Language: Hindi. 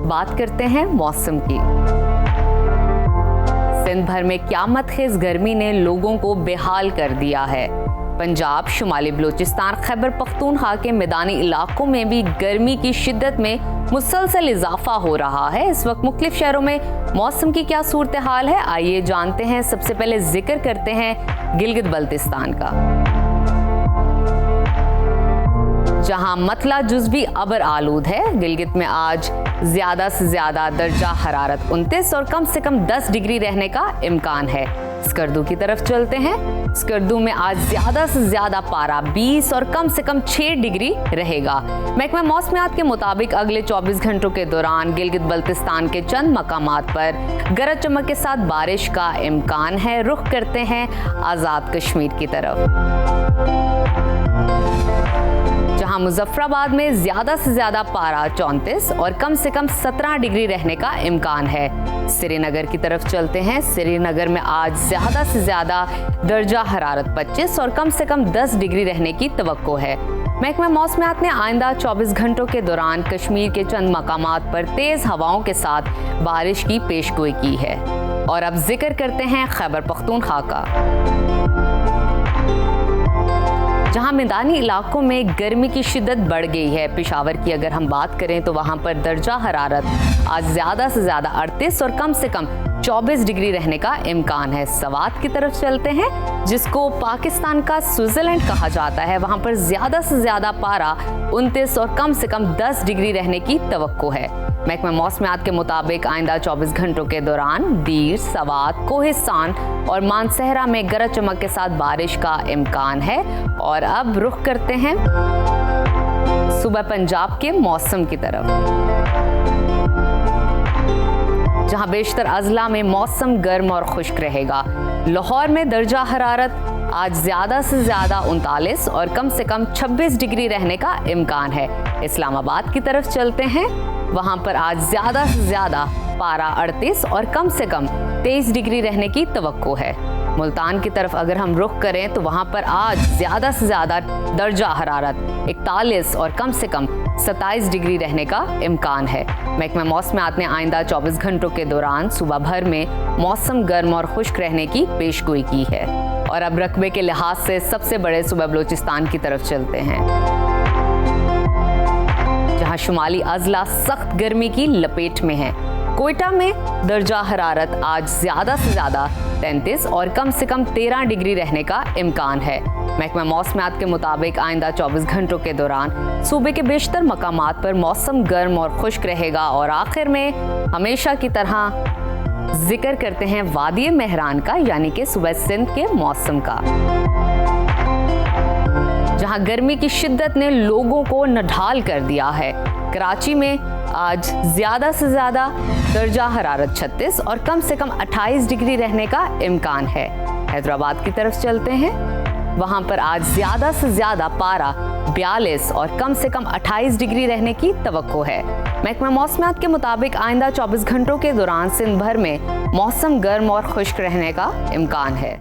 बात करते हैं मौसम की। सिंध भर में क़यामत खेज़ गर्मी ने लोगों को बेहाल कर दिया है। पंजाब, शुमाली बलूचिस्तान, खैबर पख्तूनख्वा के मैदानी इलाकों में भी गर्मी की शिद्दत में मुसलसल इजाफा हो रहा है। इस वक्त मुख्तलिफ शहरों में मौसम की क्या सूरत हाल है, आइए जानते हैं। सबसे पहले जिक्र करते हैं गिलगित बल्तिस्तान का, जहां मतला जुज़ भी अबर आलूद है। गिलगित में आज ज्यादा से ज्यादा दर्जा हरारत 29 और कम से कम 10 डिग्री रहने का इम्कान है। स्कर्दू की तरफ चलते हैं। स्कर्दू में आज ज्यादा से ज्यादा पारा 20 और कम से कम 6 डिग्री रहेगा। महकमा मौसमियात के मुताबिक अगले 24 घंटों के दौरान गिलगित बल्तिस्तान के चंद मकामात पर गरज चमक के साथ बारिश का इम्कान है। रुख करते हैं आज़ाद कश्मीर की तरफ, जहां मुजफ्फराबाद में ज्यादा से ज्यादा पारा 34 और कम से कम 17 डिग्री रहने का इम्कान है। श्रीनगर की तरफ चलते हैं। श्रीनगर में आज ज्यादा से ज्यादा दर्जा हरारत 25 और कम से कम 10 डिग्री रहने की तवक्को है। महकमा मौसमियात ने आइंदा 24 घंटों के दौरान कश्मीर के चंद मकामात पर तेज हवाओं के साथ बारिश की पेशगोई की है। और अब जिक्र करते हैं खैबर पख्तूनख्वा का, जहां मैदानी इलाकों में गर्मी की शिद्दत बढ़ गई है। पेशावर की अगर हम बात करें तो वहां पर दर्जा हरारत आज ज्यादा से ज्यादा 38 और कम से कम 24 डिग्री रहने का इम्कान है। सवात की तरफ चलते हैं, जिसको पाकिस्तान का स्विट्जरलैंड कहा जाता है। वहां पर ज्यादा से ज्यादा पारा 29 और कम से कम 10 डिग्री रहने की तवक्को है। महकमा मौसमियात के मुताबिक आइंदा 24 घंटों के दौरान दीर, सवात, कोहिस्तान और मानसहरा में गरज चमक के साथ बारिश का इम्कान है। और अब रुख करते हैं सुबह पंजाब के मौसम की तरफ, जहां बेशतर अजला में मौसम गर्म और खुश्क रहेगा। लाहौर में दर्जा हरारत आज ज्यादा से ज्यादा 39 और कम से कम 26 डिग्री रहने का इम्कान है। इस्लामाबाद की तरफ चलते हैं। वहां पर आज ज्यादा से ज्यादा पारा 38 और कम से कम 23 डिग्री रहने की तवक्को है। मुल्तान की तरफ अगर हम रुख करें तो वहां पर आज ज्यादा से ज्यादा दर्जा हरारत 41 और कम से कम 27 डिग्री रहने का इम्कान है। महकमा मौसमियात ने आइंदा 24 घंटों के दौरान सुबह भर में मौसम गर्म और खुश्क रहने की पेशगोई की है। और अब रकबे के लिहाज से सबसे बड़े सूबा बलूचिस्तान की तरफ चलते हैं, जहां शुमाली अजला सख्त गर्मी की लपेट में है। कोयटा में दर्जा हरारत आज ज्यादा से ज्यादा 33 और कम से कम 13 डिग्री रहने का इम्कान है। महकमा मौसमियात के मुताबिक आइंदा 24 घंटों के दौरान सूबे के बेशतर मकामात पर मौसम गर्म और खुश्क रहेगा। और आखिर में हमेशा की तरह जिक्र करते हैं वादी मेहरान का, यानी कि सूबा सिंध के मौसम का, जहां गर्मी की शिद्दत ने लोगों को नढाल कर दिया है। कराची में आज ज्यादा से ज्यादा दर्जा हरारत 36 और कम से कम 28 डिग्री रहने का इम्कान है। हैदराबाद की तरफ चलते हैं। वहां पर आज ज्यादा से ज्यादा पारा 42 और कम से कम 28 डिग्री रहने की तवक्को है। महकमा मौसमियात के मुताबिक आइंदा 24 घंटों के दौरान सिंध भर में मौसम गर्म और खुश्क रहने का इम्कान है।